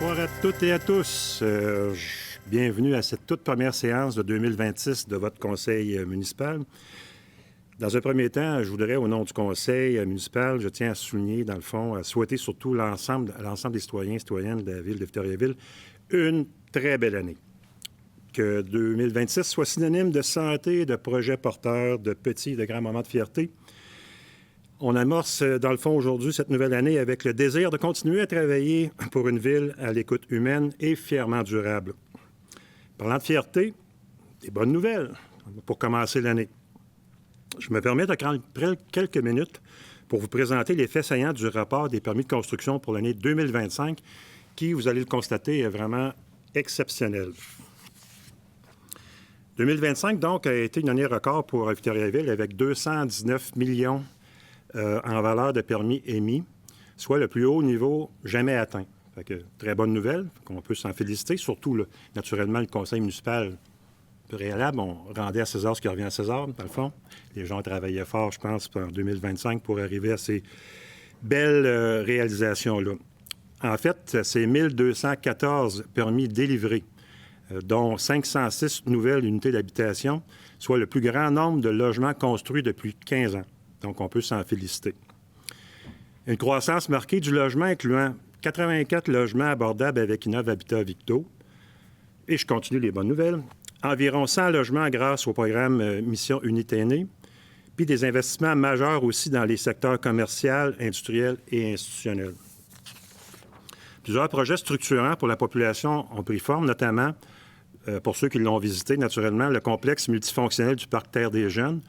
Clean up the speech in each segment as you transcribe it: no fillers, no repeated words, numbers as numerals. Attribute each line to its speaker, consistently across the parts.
Speaker 1: Bonsoir à toutes et à tous. Bienvenue à cette toute première séance de 2026 de votre conseil municipal. Dans un premier temps, je voudrais, au nom du conseil municipal, je tiens à souligner, dans le fond, à souhaiter surtout à l'ensemble des citoyens et citoyennes de la ville de Victoriaville une très belle année. Que 2026 soit synonyme de santé, de projets porteurs, de petits et de grands moments de fierté. On amorce, dans le fond, aujourd'hui, cette nouvelle année avec le désir de continuer à travailler pour une ville à l'écoute humaine et fièrement durable. Parlant de fierté, des bonnes nouvelles pour commencer l'année. Je me permets de prendre quelques minutes pour vous présenter les faits saillants du rapport des permis de construction pour l'année 2025, qui, vous allez le constater, est vraiment exceptionnel. 2025, donc, a été une année record pour Victoriaville avec 219 millions en valeur de permis émis, soit le plus haut niveau jamais atteint. Fait que, très bonne nouvelle, qu'on peut s'en féliciter, surtout, naturellement, le conseil municipal préalable, on rendait à César ce qui revient à César, dans le fond. Les gens travaillaient fort, je pense, en 2025 pour arriver à ces belles réalisations-là. En fait, c'est 1214 permis délivrés, dont 506 nouvelles unités d'habitation, soit le plus grand nombre de logements construits depuis 15 ans. Donc, on peut s'en féliciter. Une croissance marquée du logement incluant 84 logements abordables avec Innov Habitat Victo. Et je continue les bonnes nouvelles. Environ 100 logements grâce au programme Mission Unité Aînée, puis des investissements majeurs aussi dans les secteurs commercial, industriel et institutionnel. Plusieurs projets structurants pour la population ont pris forme, notamment, pour ceux qui l'ont visité, naturellement, le complexe multifonctionnel du Parc Terre des Jeunes.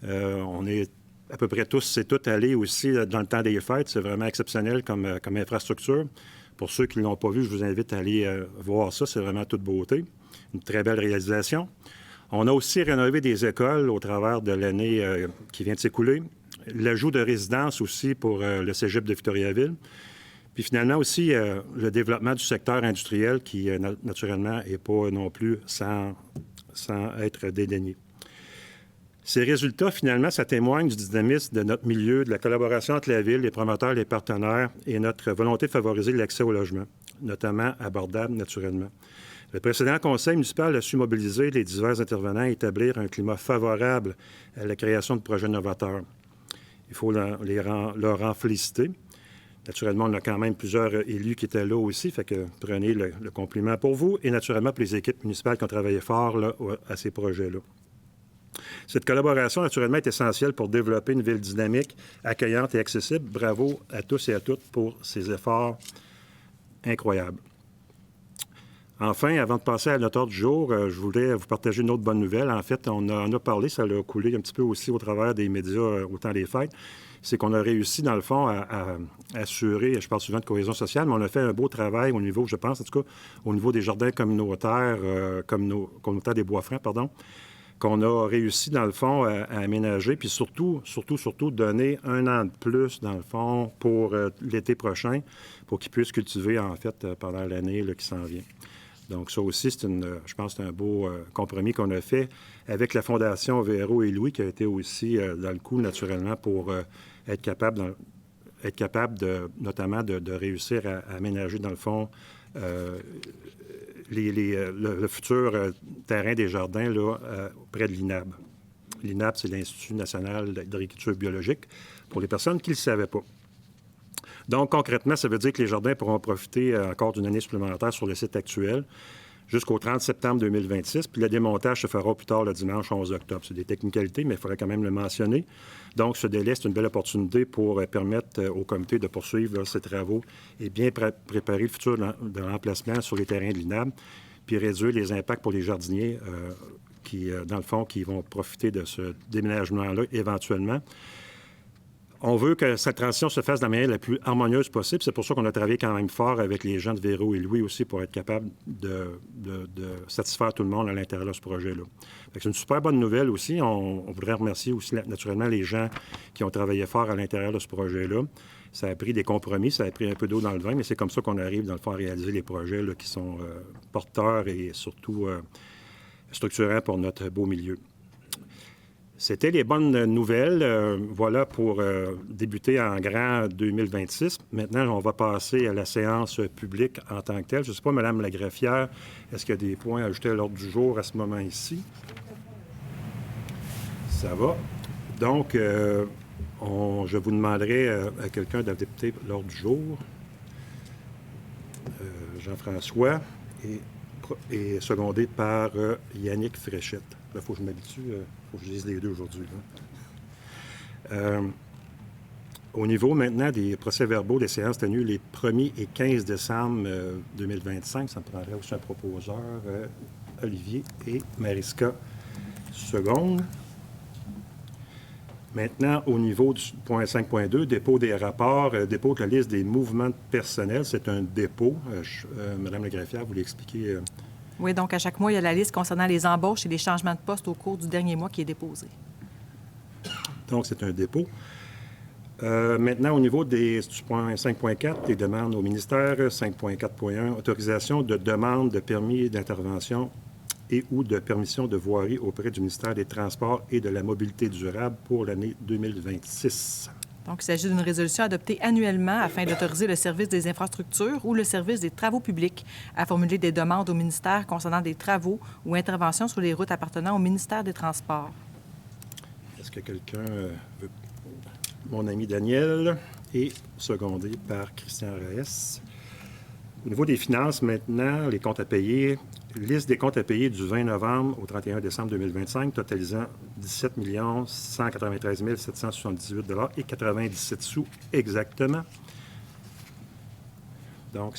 Speaker 1: On est à peu près tous et toutes allés aussi dans le temps des fêtes. C'est vraiment exceptionnel comme infrastructure. Pour ceux qui ne l'ont pas vu, je vous invite à aller voir ça. C'est vraiment toute beauté. Une très belle réalisation. On a aussi rénové des écoles au travers de l'année qui vient de s'écouler. L'ajout de résidences aussi pour le cégep de Victoriaville. Puis finalement aussi le développement du secteur industriel qui, naturellement, n'est pas non plus sans être dédaigné. Ces résultats, finalement, ça témoigne du dynamisme de notre milieu, de la collaboration entre la Ville, les promoteurs, les partenaires et notre volonté de favoriser l'accès au logement, notamment abordable, naturellement. Le précédent conseil municipal a su mobiliser les divers intervenants et établir un climat favorable à la création de projets novateurs. Il faut leur en féliciter. Naturellement, on a quand même plusieurs élus qui étaient là aussi, fait que prenez le compliment pour vous et naturellement pour les équipes municipales qui ont travaillé fort là, à ces projets-là. Cette collaboration, naturellement, est essentielle pour développer une ville dynamique, accueillante et accessible. Bravo à tous et à toutes pour ces efforts incroyables. Enfin, avant de passer à notre ordre du jour, je voulais vous partager une autre bonne nouvelle. En fait, on en a parlé, ça l'a coulé un petit peu aussi au travers des médias au temps des fêtes. C'est qu'on a réussi, dans le fond, à assurer, je parle souvent de cohésion sociale, mais on a fait un beau travail au niveau, je pense, en tout cas, au niveau des jardins communautaires, communautaires des Bois-Francs, pardon, qu'on a réussi, dans le fond, à aménager, puis surtout, donner un an de plus, dans le fond, pour l'été prochain, pour qu'ils puissent cultiver, en fait, pendant l'année là, qui s'en vient. Donc, ça aussi, je pense que c'est un beau compromis qu'on a fait avec la Fondation Véro et Louis, qui a été aussi dans le coup, naturellement, pour être capable notamment de réussir à aménager, dans le fond, le futur terrain des jardins là, près de l'INAB. L'INAB, c'est l'Institut national d'agriculture biologique, pour les personnes qui ne le savaient pas. Donc, concrètement, ça veut dire que les jardins pourront profiter encore d'une année supplémentaire sur le site actuel jusqu'au 30 septembre 2026. Puis le démontage se fera plus tard le dimanche 11 octobre. C'est des technicalités, mais il faudrait quand même le mentionner. Donc, ce délai, c'est une belle opportunité pour permettre au comité de poursuivre là, ses travaux et bien préparer le futur de l'emplacement sur les terrains de l'INAB, puis réduire les impacts pour les jardiniers qui, dans le fond, qui vont profiter de ce déménagement-là éventuellement. On veut que cette transition se fasse de la manière la plus harmonieuse possible. C'est pour ça qu'on a travaillé quand même fort avec les gens de Véro et Louis aussi pour être capable de satisfaire tout le monde à l'intérieur de ce projet-là. C'est une super bonne nouvelle aussi. On voudrait remercier aussi naturellement les gens qui ont travaillé fort à l'intérieur de ce projet-là. Ça a pris des compromis, ça a pris un peu d'eau dans le vin, mais c'est comme ça qu'on arrive, dans le fond, à réaliser les projets là, qui sont porteurs et surtout structurants pour notre beau milieu. C'était les bonnes nouvelles. Voilà pour débuter en grand 2026. Maintenant, on va passer à la séance publique en tant que telle. Je ne sais pas, Mme la greffière, est-ce qu'il y a des points à ajouter à l'ordre du jour à ce moment-ci? Ça va. Donc, je vous demanderai à quelqu'un d'adopter l'ordre du jour. Jean-François et secondé par Yannick Fréchette. Il faut que je m'habitue, il faut que je lise les deux aujourd'hui. Au niveau maintenant des procès-verbaux des séances tenues les 1er et 15 décembre 2025, ça me prendrait aussi un proposeur, Olivier et Mariska Seconde. Maintenant, au niveau du point 5.2, dépôt des rapports, dépôt de la liste des mouvements de personnel, c'est un dépôt. Madame la greffière, vous l'expliquez.
Speaker 2: Oui, donc à chaque mois, il y a la liste concernant les embauches et les changements de poste au cours du dernier mois qui est déposée.
Speaker 1: Donc, c'est un dépôt. Maintenant, au niveau du point 5.4, des demandes au ministère, 5.4.1, autorisation de demande de permis d'intervention et ou de permission de voirie auprès du ministère des Transports et de la Mobilité durable pour l'année 2026.
Speaker 2: Donc, il s'agit d'une résolution adoptée annuellement afin d'autoriser le service des infrastructures ou le service des travaux publics à formuler des demandes au ministère concernant des travaux ou interventions sur les routes appartenant au ministère des Transports.
Speaker 1: Est-ce que quelqu'un veut... Mon ami Daniel est secondé par Christian Reyes. Au niveau des finances, maintenant, les comptes à payer... Liste des comptes à payer du 20 novembre au 31 décembre 2025, totalisant 17 193 778 et 97 sous exactement. Donc,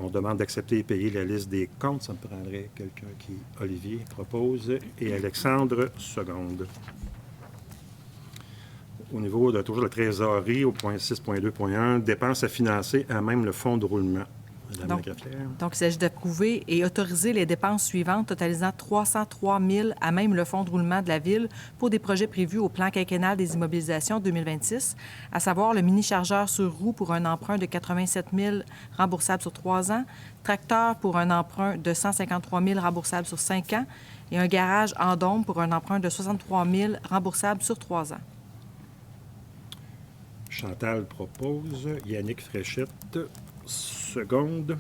Speaker 1: on demande d'accepter et payer la liste des comptes. Ça me prendrait quelqu'un qui, Olivier, propose, et Alexandre seconde. Au niveau de toujours la trésorerie, au point 6.2.1, dépenses à financer à même le fonds de roulement.
Speaker 2: Donc, il s'agit d'approuver et autoriser les dépenses suivantes totalisant 303 000 à même le fonds de roulement de la Ville pour des projets prévus au plan quinquennal des immobilisations 2026, à savoir le mini-chargeur sur roue pour un emprunt de 87 000 remboursable sur 3 ans, tracteur pour un emprunt de 153 000 remboursable sur 5 ans et un garage en dôme pour un emprunt de 63 000 remboursable sur 3 ans.
Speaker 1: Chantal propose, Yannick Fréchette seconde.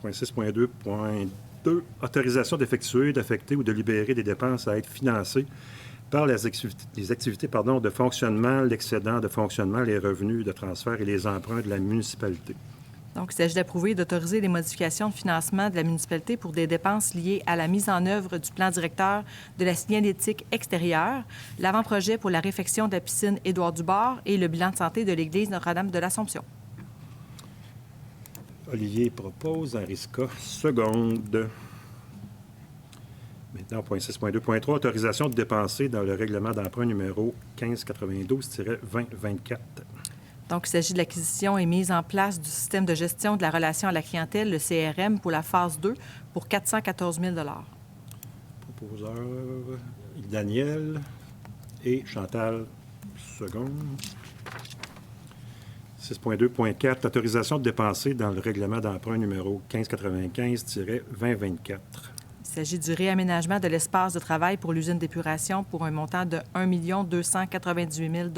Speaker 1: Point 6.2.2, autorisation d'effectuer, d'affecter ou de libérer des dépenses à être financées par les activités de fonctionnement, l'excédent de fonctionnement, les revenus de transfert et les emprunts de la municipalité.
Speaker 2: Donc, il s'agit d'approuver et d'autoriser les modifications de financement de la municipalité pour des dépenses liées à la mise en œuvre du plan directeur de la signalétique extérieure, l'avant-projet pour la réfection de la piscine Édouard-Dubord et le bilan de santé de l'église Notre-Dame de l'Assomption.
Speaker 1: Olivier propose, Ariska seconde. Maintenant, point 6.2.3, autorisation de dépenser dans le règlement d'emprunt numéro 1592-2024.
Speaker 2: Donc, il s'agit de l'acquisition et mise en place du système de gestion de la relation à la clientèle, le CRM, pour la phase 2, pour 414 000
Speaker 1: Proposeur, Daniel et Chantal seconde. 6.2.4, autorisation de dépenser dans le règlement d'emprunt numéro 1595-2024.
Speaker 2: Il s'agit du réaménagement de l'espace de travail pour l'usine d'épuration pour un montant de 1 298 000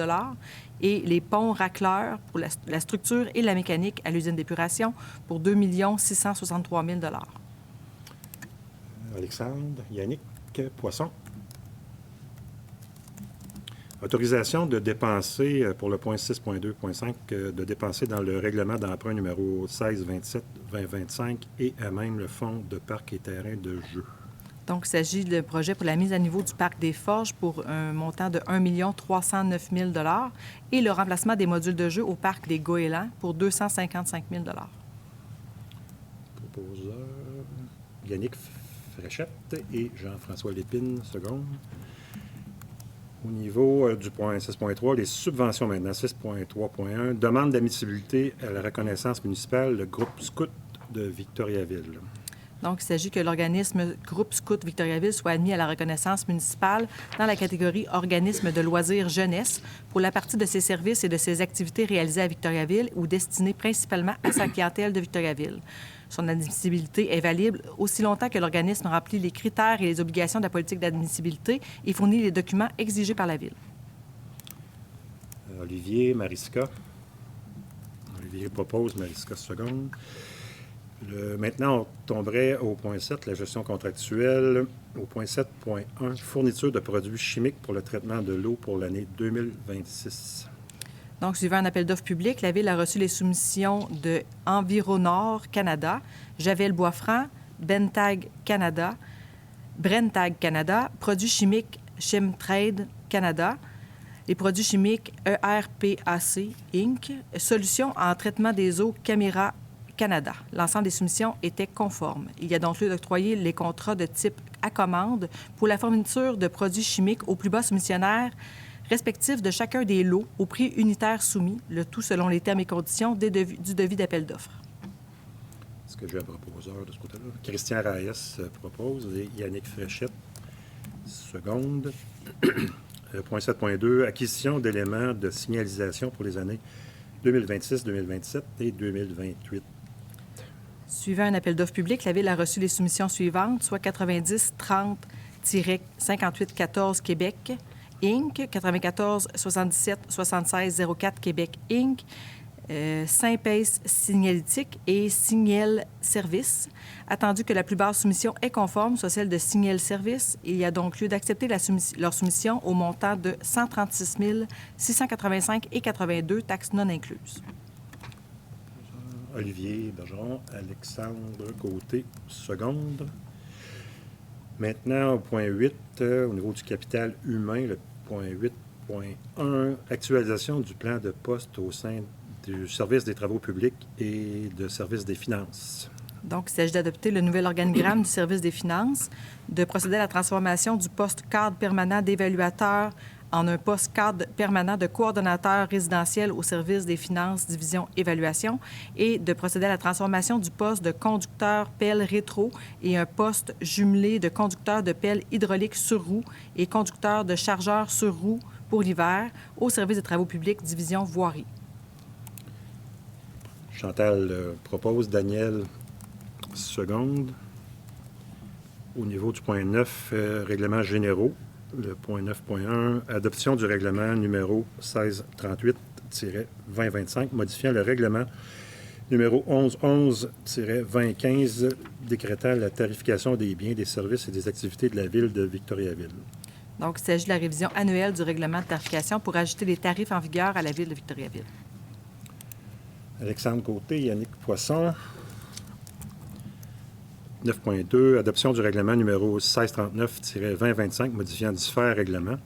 Speaker 2: et les ponts racleurs pour la structure et la mécanique à l'usine d'épuration pour 2 663 000
Speaker 1: Alexandre, Yannick, Poisson. Autorisation de dépenser, pour le point 6.2.5, de dépenser dans le règlement d'emprunt numéro 1627-2025 et à même le fonds de parc et terrain de jeu.
Speaker 2: Donc, il s'agit de projet pour la mise à niveau du parc des Forges pour un montant de 1 309 000 et le remplacement des modules de jeu au parc des Goélands pour 255 000
Speaker 1: Proposeur, Yannick Fréchette et Jean-François Lépine, seconde. Au niveau du point 6.3, les subventions maintenant, 6.3.1, demande d'admissibilité à la reconnaissance municipale, le groupe Scout de Victoriaville.
Speaker 2: Donc, il s'agit que l'organisme Groupe Scout Victoriaville soit admis à la reconnaissance municipale dans la catégorie organisme de loisirs jeunesse pour la partie de ses services et de ses activités réalisées à Victoriaville ou destinées principalement à sa clientèle de Victoriaville. Son admissibilité est valide aussi longtemps que l'organisme remplit les critères et les obligations de la politique d'admissibilité et fournit les documents exigés par la Ville.
Speaker 1: Olivier, Mariska. Olivier propose, Mariska seconde. Maintenant, on tomberait au point 7, la gestion contractuelle. Au point 7.1, fourniture de produits chimiques pour le traitement de l'eau pour l'année 2026.
Speaker 2: Donc, suivant un appel d'offres public, la Ville a reçu les soumissions de Environor Canada, Javel Boisfranc, Bentag Canada, Brentag Canada, Produits chimiques Chemtrade Canada, les produits chimiques ERPAC Inc., Solutions en traitement des eaux Caméra Canada. L'ensemble des soumissions était conforme. Il y a donc lieu d'octroyer les contrats de type à commande pour la fourniture de produits chimiques aux plus bas soumissionnaires respectifs de chacun des lots au prix unitaire soumis, le tout selon les termes et conditions du devis d'appel d'offres.
Speaker 1: Est-ce que j'ai un proposeur de ce côté-là? Christian Raes propose et Yannick Fréchette seconde. Point 7.2, acquisition d'éléments de signalisation pour les années 2026, 2027 et 2028.
Speaker 2: Suivant un appel d'offres public, la Ville a reçu les soumissions suivantes, soit 90-30-58-14 Québec, Inc., 94-77-76-04 Québec, Inc., Saint-Pace Signalétique et Signal Service. Attendu que la plus basse soumission est conforme, soit celle de Signal Service, il y a donc lieu d'accepter leur soumission au montant de 136 685,82 taxes non incluses.
Speaker 1: Olivier Bergeron, Alexandre Côté, seconde. Maintenant, au point 8, au niveau du capital humain, le point 8.1, actualisation du plan de poste au sein du service des travaux publics et de service des finances.
Speaker 2: Donc, il s'agit d'adopter le nouvel organigramme du service des finances, de procéder à la transformation du poste cadre permanent d'évaluateur en un poste cadre permanent de coordonnateur résidentiel au service des finances, division évaluation, et de procéder à la transformation du poste de conducteur pelle rétro et un poste jumelé de conducteur de pelle hydraulique sur roue et conducteur de chargeur sur roue pour l'hiver au service des travaux publics, division voirie.
Speaker 1: Chantal propose, Daniel seconde. Au niveau du point 9, règlements généraux, le point 9.1, adoption du règlement numéro 1638-2025, modifiant le règlement numéro 1111-2015, décrétant la tarification des biens, des services et des activités de la Ville de Victoriaville.
Speaker 2: Donc, il s'agit de la révision annuelle du règlement de tarification pour ajouter les tarifs en vigueur à la Ville de Victoriaville.
Speaker 1: Alexandre Côté, Yannick Poisson. 9.2, adoption du règlement numéro 1639-2025, modifiant différents règlements.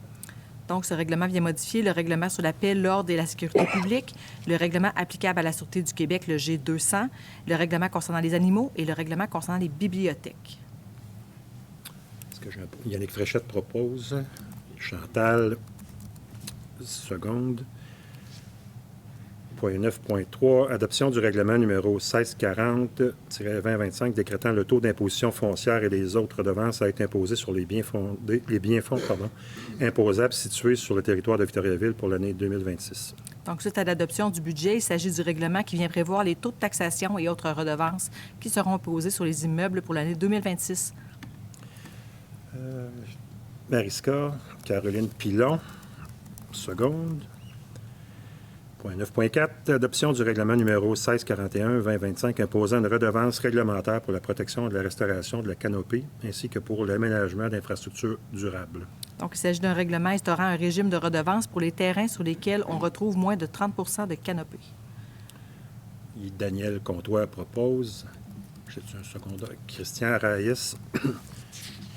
Speaker 2: Donc, ce règlement vient modifier le règlement sur la paix, l'ordre et la sécurité publique, le règlement applicable à la Sûreté du Québec, le G200, le règlement concernant les animaux et le règlement concernant les bibliothèques.
Speaker 1: Est-ce que Yannick Fréchette propose. Chantal, seconde. Point 9.3, adoption du règlement numéro 1640-2025 décrétant le taux d'imposition foncière et les autres redevances à être imposées sur les biens-fonds imposables situés sur le territoire de Victoriaville pour l'année 2026.
Speaker 2: Donc, suite à l'adoption du budget, il s'agit du règlement qui vient prévoir les taux de taxation et autres redevances qui seront imposés sur les immeubles pour l'année 2026.
Speaker 1: Mariska, Caroline Pilon, seconde. Point 9.4, adoption du règlement numéro 1641-2025 imposant une redevance réglementaire pour la protection et de la restauration de la canopée ainsi que pour l'aménagement d'infrastructures durables.
Speaker 2: Donc, il s'agit d'un règlement instaurant un régime de redevance pour les terrains sur lesquels on retrouve moins de 30 de canopée.
Speaker 1: Daniel Comtois propose. J'ai un secondé. Christian Raïs,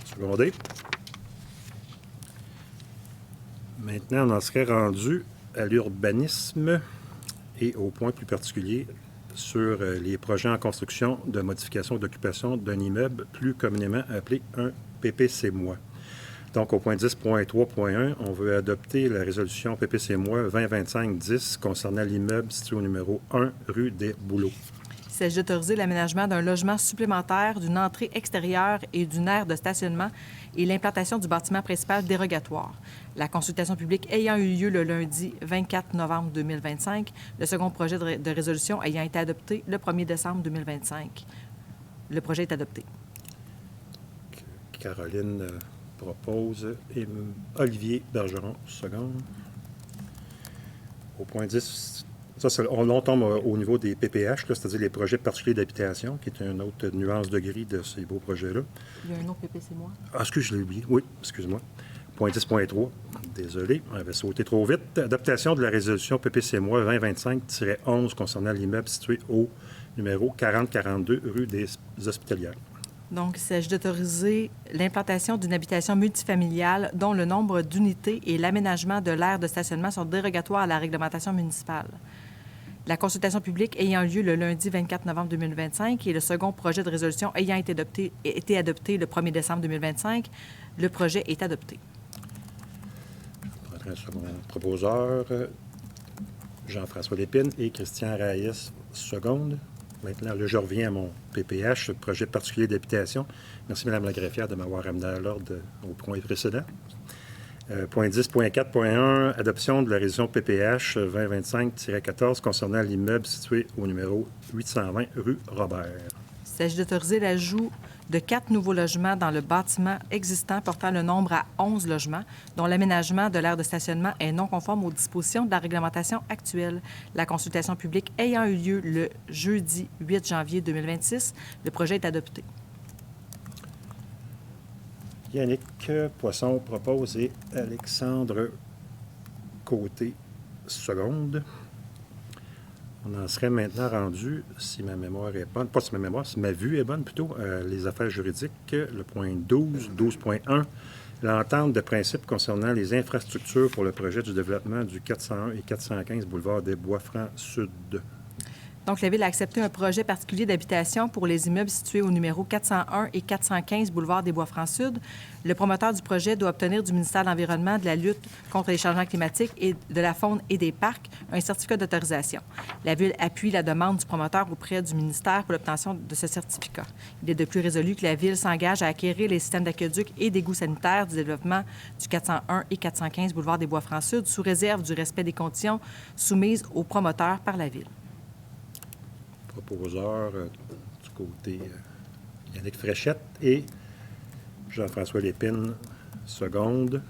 Speaker 1: secondé. Maintenant, on en serait rendu à l'urbanisme et au point plus particulier sur les projets en construction de modification d'occupation d'un immeuble plus communément appelé un PPC-moi. Donc, au point 10.3.1, on veut adopter la résolution PPC-moi 2025-10 concernant l'immeuble situé au numéro 1 rue des Bouleaux.
Speaker 2: Il s'agit d'autoriser l'aménagement d'un logement supplémentaire, d'une entrée extérieure et d'une aire de stationnement et l'implantation du bâtiment principal dérogatoire. La consultation publique ayant eu lieu le lundi 24 novembre 2025, le second projet de résolution ayant été adopté le 1er décembre 2025. Le projet est adopté.
Speaker 1: Caroline propose. Et Olivier Bergeron, seconde. Au point 10, on tombe au niveau des PPH, c'est-à-dire les projets particuliers d'habitation, qui est une autre nuance de gris de ces beaux projets-là.
Speaker 2: Il y a un autre PPC, moi.
Speaker 1: Ah, je l'ai oublié. Oui, excuse-moi. Point 10.3. Désolé, on avait sauté trop vite. Adaptation de la résolution PPC-moi 2025-11 concernant l'immeuble situé au numéro 4042 rue des Hospitalières.
Speaker 2: Donc, il s'agit d'autoriser l'implantation d'une habitation multifamiliale dont le nombre d'unités et l'aménagement de l'aire de stationnement sont dérogatoires à la réglementation municipale. La consultation publique ayant lieu le lundi 24 novembre 2025 et le second projet de résolution ayant été adopté le 1er décembre 2025, le projet est adopté.
Speaker 1: Je prendrai un second proposeur, Jean-François Lépine et Christian Raïs, seconde. Maintenant, là, je reviens à mon PPH, projet particulier d'habitation. Merci, Mme la greffière, de m'avoir amené à l'ordre au point précédent. Point 10.4.1, adoption de la résolution PPH 2025-14 concernant l'immeuble situé au numéro 820 rue Robert.
Speaker 2: Il s'agit d'autoriser l'ajout de 4 nouveaux logements dans le bâtiment existant portant le nombre à 11 logements, dont l'aménagement de l'aire de stationnement est non conforme aux dispositions de la réglementation actuelle. La consultation publique ayant eu lieu le jeudi 8 janvier 2026, le projet est adopté.
Speaker 1: Yannick Poisson propose et Alexandre Côté, seconde. On en serait maintenant rendu, si ma mémoire est bonne, pas si ma mémoire, si ma vue est bonne plutôt, les affaires juridiques, le point 12, 12.1, l'entente de principe concernant les infrastructures pour le projet du développement du 401 et 415 boulevard des Bois-Francs Sud.
Speaker 2: Donc, la Ville a accepté un projet particulier d'habitation pour les immeubles situés au numéro 401 et 415 boulevard des Bois-Francs-Sud. Le promoteur du projet doit obtenir du ministère de l'Environnement, de la lutte contre les changements climatiques et de la faune et des parcs un certificat d'autorisation. La Ville appuie la demande du promoteur auprès du ministère pour l'obtention de ce certificat. Il est de plus résolu que la Ville s'engage à acquérir les systèmes d'aqueduc et d'égouts sanitaires du développement du 401 et 415 boulevard des Bois-Francs-Sud sous réserve du respect des conditions soumises au promoteur par la Ville.
Speaker 1: Proposeur du côté Yannick Fréchette et Jean-François Lépine, seconde.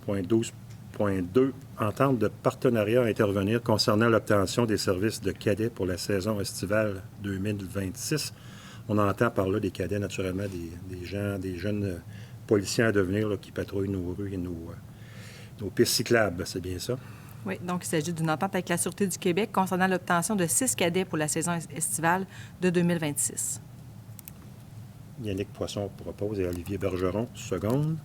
Speaker 1: Point 12.2, entente de partenariat à intervenir concernant l'obtention des services de cadets pour la saison estivale 2026. On entend par là des cadets, naturellement, des gens, des jeunes policiers à devenir là, qui patrouillent nos rues et nos pistes cyclables, c'est bien ça?
Speaker 2: Oui, donc il s'agit d'une entente avec la Sûreté du Québec concernant l'obtention de 6 cadets pour la saison estivale de 2026.
Speaker 1: Yannick Poisson propose et Olivier Bergeron, seconde.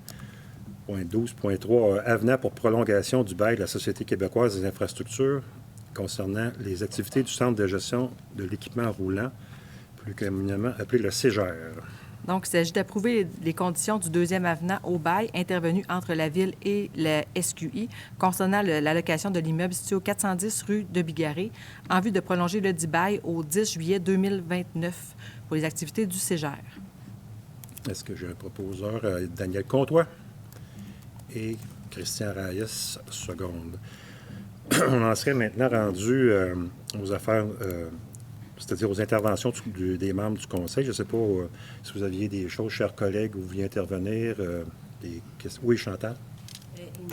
Speaker 1: Point 12.3, avenant pour prolongation du bail de la Société québécoise des infrastructures concernant les activités du Centre de gestion de l'équipement roulant, plus communément appelé le CEGER.
Speaker 2: Donc, il s'agit d'approuver les conditions du deuxième avenant au bail intervenu entre la Ville et la SQI concernant l'allocation de l'immeuble situé au 410 rue de Bigarré en vue de prolonger le dit bail au 10 juillet 2029 pour les activités du CEGER.
Speaker 1: Est-ce que j'ai un proposeur? Daniel Comtois et Christian Raïs, seconde. On en serait maintenant rendu aux affaires... c'est-à-dire aux interventions des membres du Conseil. Je ne sais pas si vous aviez des choses, chers collègues, où vous vouliez intervenir. Des questions. Oui, Chantal?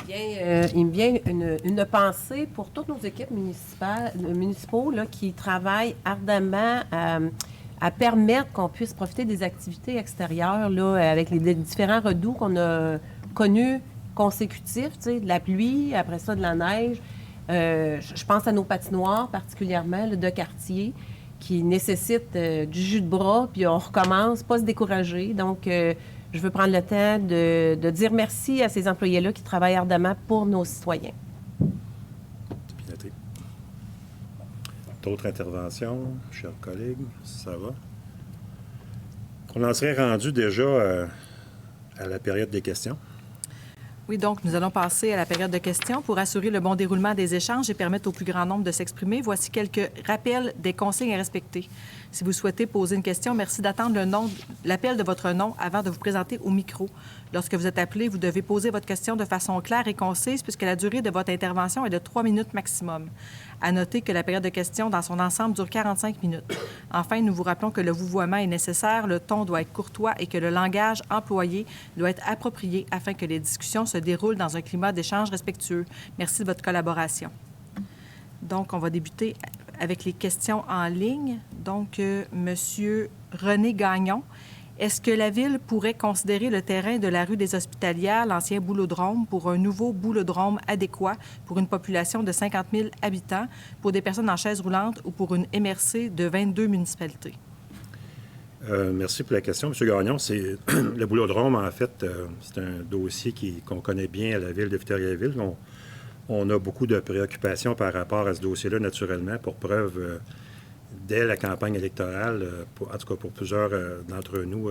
Speaker 3: Il me vient une pensée pour toutes nos équipes municipaux là, qui travaillent ardemment à permettre qu'on puisse profiter des activités extérieures là, avec les différents redoux qu'on a connus consécutifs, de la pluie, après ça de la neige. Je pense à nos patinoires particulièrement là, de quartier, qui nécessite du jus de bras, puis on recommence, pas se décourager. Donc, je veux prendre le temps de dire merci à ces employés-là qui travaillent ardemment pour nos citoyens.
Speaker 1: C'est bien noté. D'autres interventions, chers collègues, ça va? On en serait rendu déjà à la période des questions.
Speaker 2: Oui, donc nous allons passer à la période de questions. Pour assurer le bon déroulement des échanges et permettre au plus grand nombre de s'exprimer, voici quelques rappels des consignes à respecter. Si vous souhaitez poser une question, merci d'attendre l'appel de votre nom avant de vous présenter au micro. Lorsque vous êtes appelé, vous devez poser votre question de façon claire et concise puisque la durée de votre intervention est de 3 minutes maximum. À noter que la période de questions dans son ensemble dure 45 minutes. Enfin, nous vous rappelons que le vouvoiement est nécessaire, le ton doit être courtois et que le langage employé doit être approprié afin que les discussions se déroulent dans un climat d'échange respectueux. Merci de votre collaboration. Donc, on va débuter avec les questions en ligne. Donc, Monsieur René Gagnon, est-ce que la Ville pourrait considérer le terrain de la rue des Hospitalières, l'ancien boulodrome, pour un nouveau boulodrome adéquat pour une population de 50 000 habitants, pour des personnes en chaise roulante ou pour une MRC de 22 municipalités?
Speaker 1: Merci pour la question, M. Gagnon. Le boulodrome, en fait, c'est un dossier qu'on connaît bien à la Ville de Victoriaville. On a beaucoup de préoccupations par rapport à ce dossier-là, naturellement, pour preuve, dès la campagne électorale, en tout cas pour plusieurs d'entre nous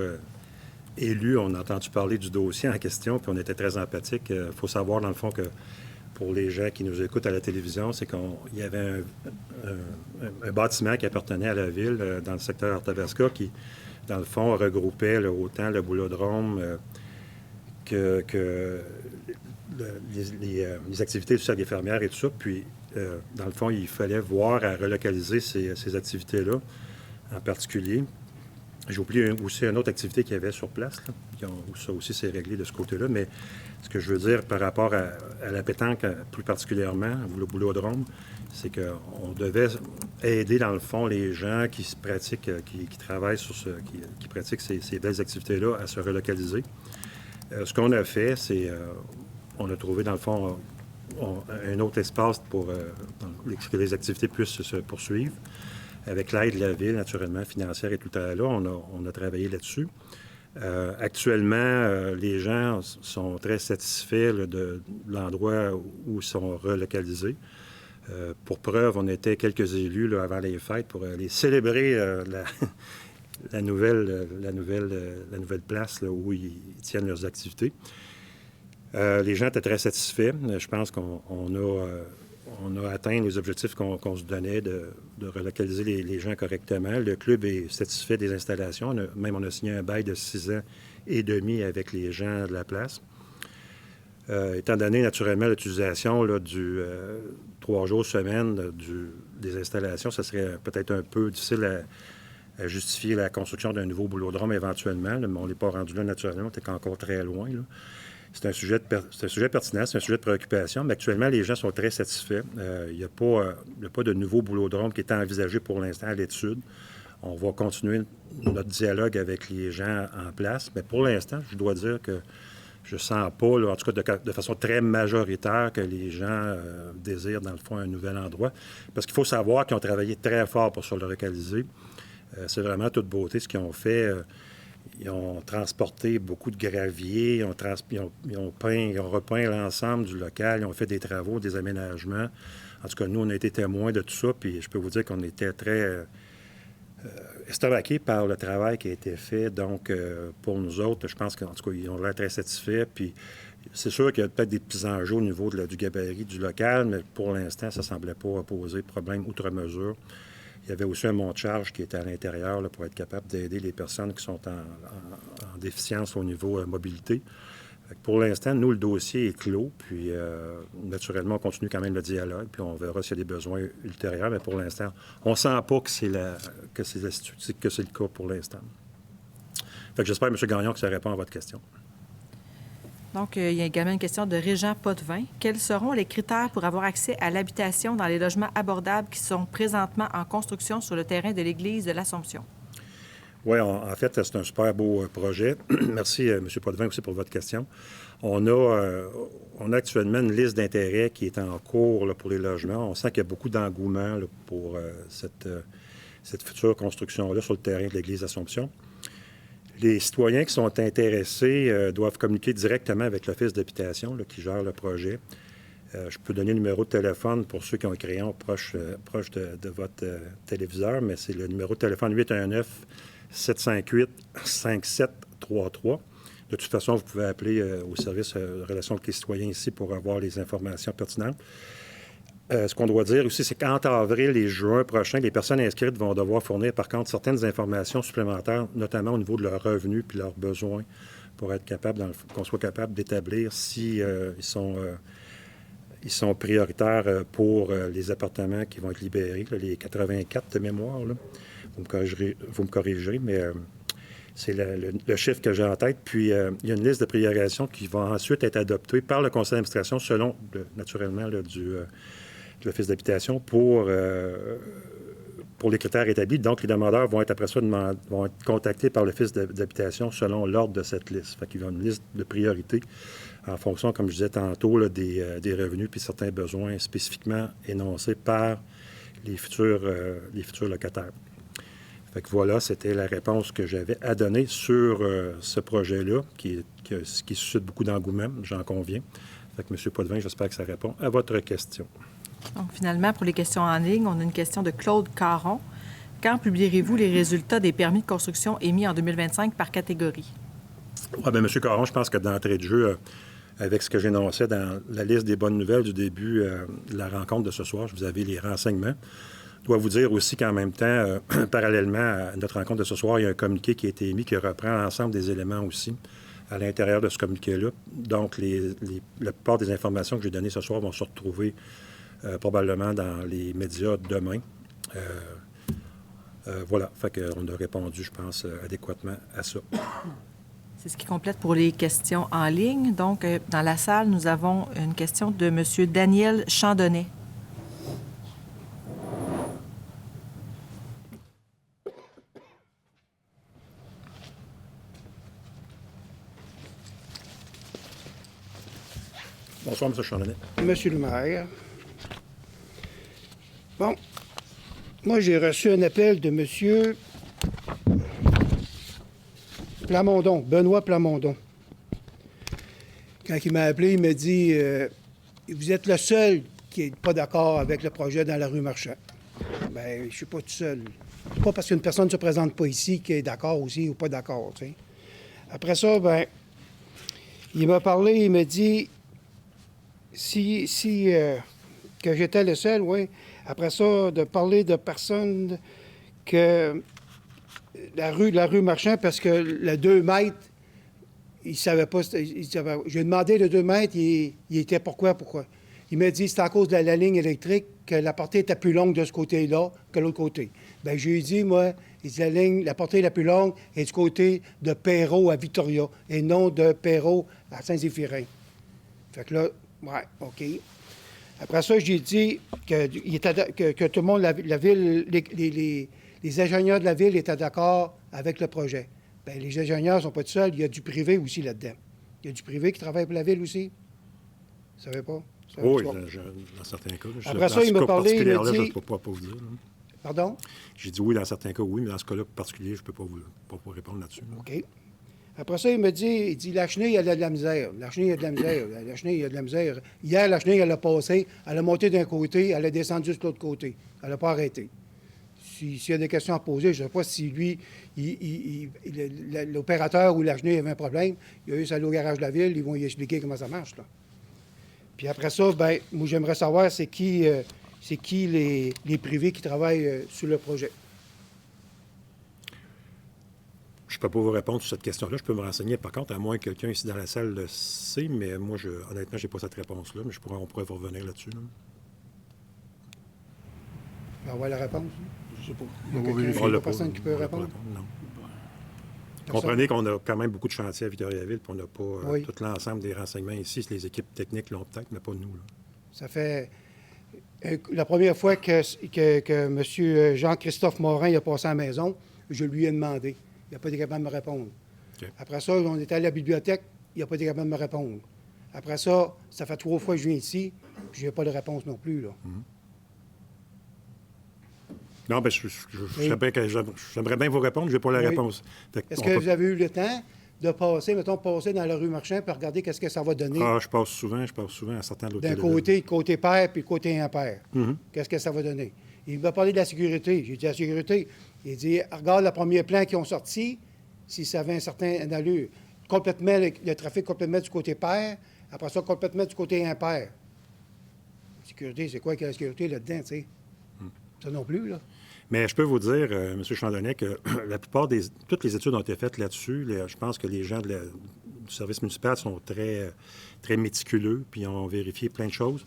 Speaker 1: élus, on a entendu parler du dossier en question, puis on était très empathiques. Il faut savoir, dans le fond, que pour les gens qui nous écoutent à la télévision, c'est qu'il y avait un bâtiment qui appartenait à la Ville dans le secteur Arthabasca qui, dans le fond, regroupait autant le boulodrome que les activités du cercle des fermières et tout ça. Puis, dans le fond, il fallait voir à relocaliser ces activités-là, en particulier. J'ai oublié aussi une autre activité qu'il y avait sur place, là, où ça aussi s'est réglé de ce côté-là. Mais ce que je veux dire par rapport à la pétanque, plus particulièrement, le boulodrome, c'est qu'on devait aider, dans le fond, les gens qui se pratiquent, qui travaillent sur qui pratiquent ces belles activités-là à se relocaliser. Ce qu'on a fait, c'est on a trouvé, dans le fond, un autre espace pour que les activités puissent se poursuivre. Avec l'aide de la Ville, naturellement, financière et tout à l'heure, on a travaillé là-dessus. Actuellement, les gens sont très satisfaits là, de l'endroit où ils sont relocalisés. Pour preuve, on était quelques élus là, avant les fêtes pour aller célébrer la nouvelle place là, où ils tiennent leurs activités. Les gens étaient très satisfaits. Je pense qu'on a atteint les objectifs qu'on se donnait de relocaliser les gens correctement. Le club est satisfait des installations. On a signé un bail de 6 ans et demi avec les gens de la place. Étant donné, naturellement, l'utilisation là, du 3 jours semaine des installations, ça serait peut-être un peu difficile à justifier la construction d'un nouveau boulodrome éventuellement. Là, mais on n'est pas rendu là, naturellement. On est encore très loin, là. C'est un sujet pertinent, c'est un sujet de préoccupation, mais actuellement, les gens sont très satisfaits. Il n'y a pas de nouveau boulodrome qui est envisagé pour l'instant à l'étude. On va continuer notre dialogue avec les gens en place, mais pour l'instant, je dois dire que je ne sens pas, là, en tout cas de façon très majoritaire, que les gens désirent, dans le fond, un nouvel endroit. Parce qu'il faut savoir qu'ils ont travaillé très fort pour se le localiser. C'est vraiment toute beauté ce qu'ils ont fait. Ils ont transporté beaucoup de gravier, ils ont repeint l'ensemble du local, ils ont fait des travaux, des aménagements. En tout cas, nous, on a été témoins de tout ça, puis je peux vous dire qu'on était très estomaqués par le travail qui a été fait. Donc, pour nous autres, je pense qu'en tout cas, ils ont l'air très satisfaits. Puis, c'est sûr qu'il y a peut-être des petits enjeux au niveau du gabarit du local, mais pour l'instant, ça ne semblait pas poser problème outre mesure. Il y avait aussi un monte-charge qui était à l'intérieur là, pour être capable d'aider les personnes qui sont en déficience au niveau mobilité. Pour l'instant, nous, le dossier est clos, puis naturellement, on continue quand même le dialogue, puis on verra s'il y a des besoins ultérieurs, mais pour l'instant, on ne sent pas que c'est le cas pour l'instant. Fait que j'espère, M. Gagnon, que ça répond à votre question.
Speaker 2: Donc, il y a également une question de Régent Potvin. Quels seront les critères pour avoir accès à l'habitation dans les logements abordables qui sont présentement en construction sur le terrain de l'Église de l'Assomption?
Speaker 1: Oui, en fait, c'est un super beau projet. Merci, M. Potvin, aussi pour votre question. On a actuellement une liste d'intérêts qui est en cours là, pour les logements. On sent qu'il y a beaucoup d'engouement là, pour cette future construction-là sur le terrain de l'Église d'Assomption. Les citoyens qui sont intéressés doivent communiquer directement avec l'Office d'habitation là, qui gère le projet. Je peux donner le numéro de téléphone pour ceux qui ont un crayon proche de votre téléviseur, mais c'est le numéro de téléphone 819-758-5733. De toute façon, vous pouvez appeler au service de relations avec les citoyens ici pour avoir les informations pertinentes. Ce qu'on doit dire aussi, c'est qu'entre avril et juin prochain, les personnes inscrites vont devoir fournir, par contre, certaines informations supplémentaires, notamment au niveau de leurs revenus puis leurs besoins pour être capable, qu'on soit capable d'établir si ils sont prioritaires pour les appartements qui vont être libérés, là, les 84 de mémoire. Là. Vous me corrigerez, mais c'est le chiffre que j'ai en tête. Puis, il y a une liste de priorisation qui va ensuite être adoptée par le conseil d'administration selon, naturellement, là, de l'Office d'habitation pour les critères établis. Donc, les demandeurs vont être après ça vont être contactés par l'Office d'habitation selon l'ordre de cette liste. Fait qu'il y a une liste de priorités en fonction, comme je disais tantôt, là, des revenus puis certains besoins spécifiquement énoncés par les futurs locataires. Fait que voilà, c'était la réponse que j'avais à donner sur ce projet-là, qui suscite beaucoup d'engouement, j'en conviens. Fait que M. Potvin, j'espère que ça répond à votre question.
Speaker 2: Donc, finalement, pour les questions en ligne, on a une question de Claude Caron. Quand publierez-vous les résultats des permis de construction émis en 2025 par catégorie?
Speaker 1: Oui, bien, M. Caron, je pense que d'entrée de jeu, avec ce que j'énonçais dans la liste des bonnes nouvelles du début de la rencontre de ce soir, vous avez les renseignements. Je dois vous dire aussi qu'en même temps, parallèlement à notre rencontre de ce soir, il y a un communiqué qui a été émis qui reprend l'ensemble des éléments aussi à l'intérieur de ce communiqué-là. Donc, la plupart des informations que j'ai données ce soir vont se retrouver probablement dans les médias demain. Voilà, fait qu'on a répondu, je pense, adéquatement à ça.
Speaker 2: C'est ce qui complète pour les questions en ligne. Donc, dans la salle, nous avons une question de M. Daniel Chandonnet.
Speaker 1: Bonsoir, M. Chandonnet.
Speaker 4: Monsieur le maire, bon, moi j'ai reçu un appel de Monsieur Plamondon, Benoît Plamondon. Quand il m'a appelé, il m'a dit vous êtes le seul qui n'est pas d'accord avec le projet dans la rue Marchand. Bien, je ne suis pas tout seul. C'est pas parce qu'une personne ne se présente pas ici qui est d'accord aussi ou pas d'accord, tu sais. Après ça, bien, il m'a parlé, il m'a dit que j'étais le seul, oui. Après ça, de parler de personnes que la rue Marchand, parce que le 2 mètres, il ne savait pas. J'ai demandé le 2 mètres, il était pourquoi? Il m'a dit que c'était à cause de la ligne électrique que la portée était plus longue de ce côté-là que l'autre côté. Bien, j'ai dit, moi, la portée la plus longue est du côté de Perrault à Victoria et non de Perrault à Saint-Zéphirin. Fait que là, ouais, OK. Après ça, j'ai dit que tout le monde, la ville, les ingénieurs de la ville étaient d'accord avec le projet. Bien, les ingénieurs ne sont pas tout seuls, il y a du privé aussi là-dedans. Il y a du privé qui travaille pour la ville aussi. Vous ne savez pas?
Speaker 1: Oui, dans certains cas.
Speaker 4: Après ça, il m'a parlé, il m'a dit...
Speaker 1: Je ne peux pas vous dire. Là.
Speaker 4: Pardon?
Speaker 1: J'ai dit oui, dans certains cas, oui, mais dans ce cas-là particulier, je ne peux pas vous répondre là-dessus. Là.
Speaker 4: OK. Après ça, il dit, la chenille, elle a de la misère. La chenille, elle a de la misère. La chenille, elle a de la misère. Hier, la chenille, elle a passé, elle a monté d'un côté, elle a descendu de l'autre côté. Elle n'a pas arrêté. S'il y a des questions à poser, je ne sais pas si lui, l'opérateur ou la chenille avait un problème. Il a eu ça au garage de la ville, ils vont lui expliquer comment ça marche, là. Puis après ça, bien, moi, j'aimerais savoir c'est qui les privés qui travaillent sur le projet.
Speaker 1: Je ne peux pas vous répondre sur cette question-là. Je peux me renseigner, par contre, à moins que quelqu'un ici dans la salle le sait, mais moi, honnêtement, je n'ai pas cette réponse-là, mais on pourrait vous revenir là-dessus. Là.
Speaker 4: On va avoir la réponse.
Speaker 5: Je sais pas.
Speaker 4: Il n'y a personne qui peut répondre?
Speaker 1: Non. Comprenez qu'on a quand même beaucoup de chantiers à Victoriaville, puis on n'a pas tout l'ensemble des renseignements ici. Les équipes techniques l'ont peut-être, mais pas nous. Là.
Speaker 4: Ça fait la première fois que M. Jean-Christophe Morin a passé à la maison, je lui ai demandé. Il n'a pas été capable de me répondre. Okay. Après ça, on était à la bibliothèque, il n'a pas été capable de me répondre. Après ça, ça fait 3 fois que je viens ici, puis je n'ai pas de réponse non plus. Là.
Speaker 1: Mm-hmm. Non, bien, j'aimerais bien vous répondre, je n'ai pas la réponse.
Speaker 4: Est-ce que vous avez eu le temps de passer dans la rue Marchand pour regarder qu'est-ce que ça va donner?
Speaker 1: Ah, je passe souvent en sortant de l'hôtel.
Speaker 4: D'un côté père, puis côté impair.
Speaker 1: Mm-hmm.
Speaker 4: Qu'est-ce que ça va donner? Il m'a parlé de la sécurité. J'ai dit la sécurité. Il dit, regarde le premier plan qu'ils ont sorti, si ça avait un certain allure. Complètement, le trafic complètement du côté père, après ça, complètement du côté impair. Sécurité, c'est quoi qu'il y a la sécurité là-dedans, tu sais? Ça non plus, là.
Speaker 1: Mais je peux vous dire, M. Chandonnet, que la plupart toutes les études ont été faites là-dessus. Je pense que les gens du service municipal sont très, très méticuleux, puis ont vérifié plein de choses.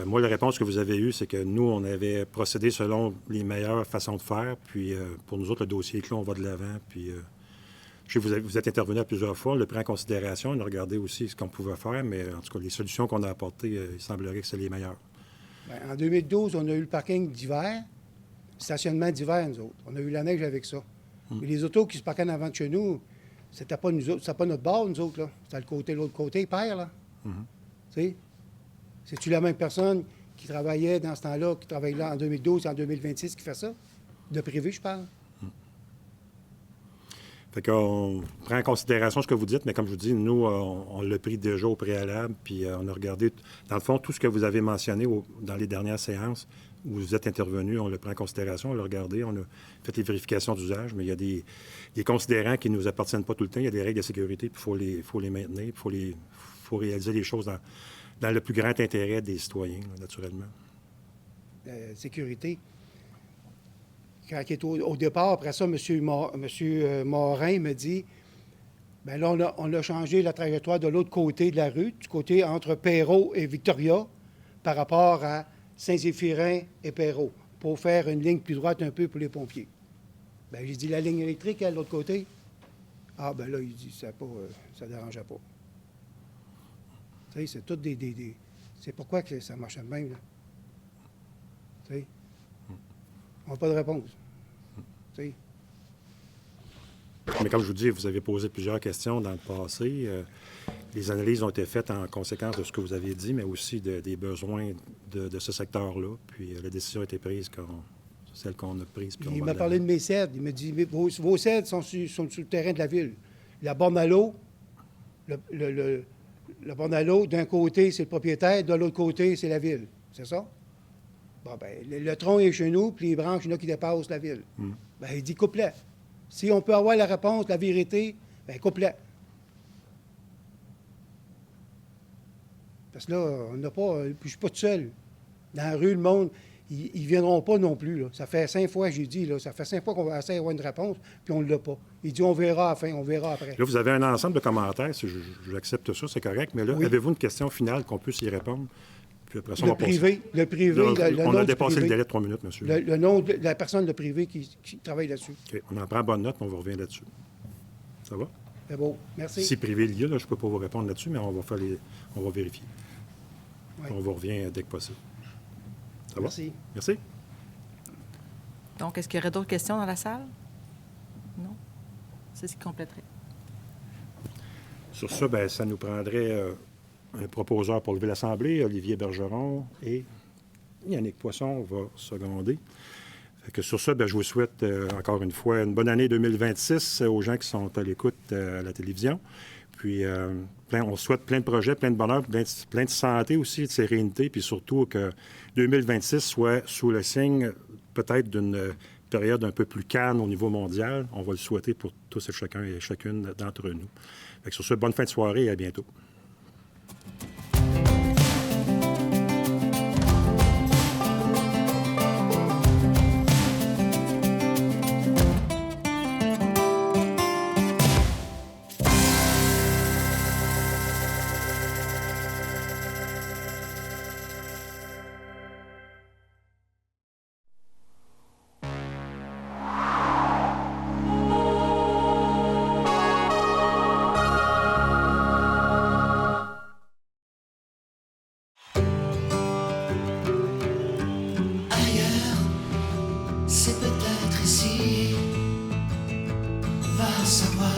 Speaker 1: Moi, la réponse que vous avez eue, c'est que nous, on avait procédé selon les meilleures façons de faire. Puis, pour nous autres, le dossier est clos, on va de l'avant. Puis, je sais que vous êtes intervenu à plusieurs fois, on le prend en considération, on a regardé aussi ce qu'on pouvait faire, mais en tout cas, les solutions qu'on a apportées, il semblerait que c'est les meilleures.
Speaker 4: Bien, en 2012, on a eu le parking d'hiver, stationnement d'hiver, nous autres. On a eu la neige avec ça. Mais les autos qui se parquaient en avant de chez nous, c'était pas nous autres, c'était pas notre bord, nous autres, là. C'était l'autre côté, père, là. Tu sais? C'est-tu la même personne qui travaillait dans ce temps-là, qui travaille là en 2012 et en 2026 qui fait ça? De privé, je parle.
Speaker 1: Fait qu'on prend en considération ce que vous dites, mais comme je vous dis, nous, on l'a pris déjà au préalable, puis on a regardé, dans le fond, tout ce que vous avez mentionné dans les dernières séances où vous êtes intervenu, on le prend en considération, on l'a regardé, on a fait les vérifications d'usage, mais il y a des considérants qui ne nous appartiennent pas tout le temps. Il y a des règles de sécurité, puis il faut les maintenir, puis il faut réaliser les choses dans le plus grand intérêt des citoyens, là, naturellement.
Speaker 4: Sécurité. Quand il est au départ, après ça, M. Morin me dit, bien là, on a changé la trajectoire de l'autre côté de la rue, du côté entre Perrault et Victoria, par rapport à Saint-Zéphirin et Perrault, pour faire une ligne plus droite un peu pour les pompiers. Bien, j'ai dit, la ligne électrique, à l'autre côté? Ah, bien là, il dit, ça ne dérangeait pas. Tu sais, c'est tout des... C'est pourquoi que ça marchait de même, là. Tu sais? On n'a pas de réponse. Tu sais?
Speaker 1: Mais comme je vous dis, vous avez posé plusieurs questions dans le passé. Les analyses ont été faites en conséquence de ce que vous avez dit, mais aussi des besoins de ce secteur-là. Puis la décision a été prise, celle qu'on a prise. Puis
Speaker 4: il m'a parlé de mes cèdres. Il m'a dit, vos cèdres sont sur le terrain de la ville. La borne à l'eau, la borne à l'eau, d'un côté, c'est le propriétaire, de l'autre côté, c'est la ville. C'est ça? Bon, bien, le tronc est chez nous, puis les branches, il y en a qui dépassent la ville. Bien, il dit, coupe-les. Si on peut avoir la réponse, la vérité, bien, coupe-les. Parce que là, on n'a pas... Puis je suis pas tout seul. Dans la rue, le monde, ils ne viendront pas non plus, là. Ça fait 5 fois, j'ai dit, là. Ça fait 5 fois qu'on va essayer d'avoir une réponse, puis on ne l'a pas. Il dit, on verra à la fin, on verra après.
Speaker 1: Là, vous avez un ensemble de commentaires, si j'accepte ça, c'est correct, mais là,
Speaker 4: Oui.
Speaker 1: Avez-vous une question finale qu'on puisse y répondre? Puis après ça, on
Speaker 4: Le
Speaker 1: va passer.
Speaker 4: privé,
Speaker 1: Là, on a dépassé le délai de 3 minutes, monsieur.
Speaker 4: Le nom de la personne, le privé, qui travaille là-dessus.
Speaker 1: OK. On en prend bonne note, mais on va revenir là-dessus. Ça va?
Speaker 4: C'est beau. Merci.
Speaker 1: Si privé il y a, là, je ne peux pas vous répondre là-dessus, mais on va vérifier.
Speaker 4: Oui.
Speaker 1: On vous revient dès que possible. Ça va?
Speaker 4: Merci.
Speaker 1: Merci.
Speaker 2: Donc, est-ce qu'il y aurait d'autres questions dans la salle? Non? C'est ce qui compléterait.
Speaker 1: Sur ça, bien, ça nous prendrait un proposeur pour lever l'Assemblée, Olivier Bergeron, et Yannick Poisson va seconder. Fait que sur ça, bien, je vous souhaite encore une fois une bonne année 2026 aux gens qui sont à l'écoute à la télévision. Puis, on souhaite plein de projets, plein de bonheur, plein de santé aussi, de sérénité, puis surtout que 2026 soit sous le signe peut-être d'une période un peu plus calme au niveau mondial. On va le souhaiter pour tous et chacun et chacune d'entre nous. Fait que sur ce, bonne fin de soirée et à bientôt.
Speaker 5: C'est peut-être ici, va savoir.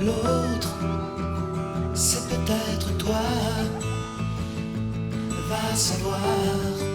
Speaker 5: L'autre, c'est peut-être toi, va savoir.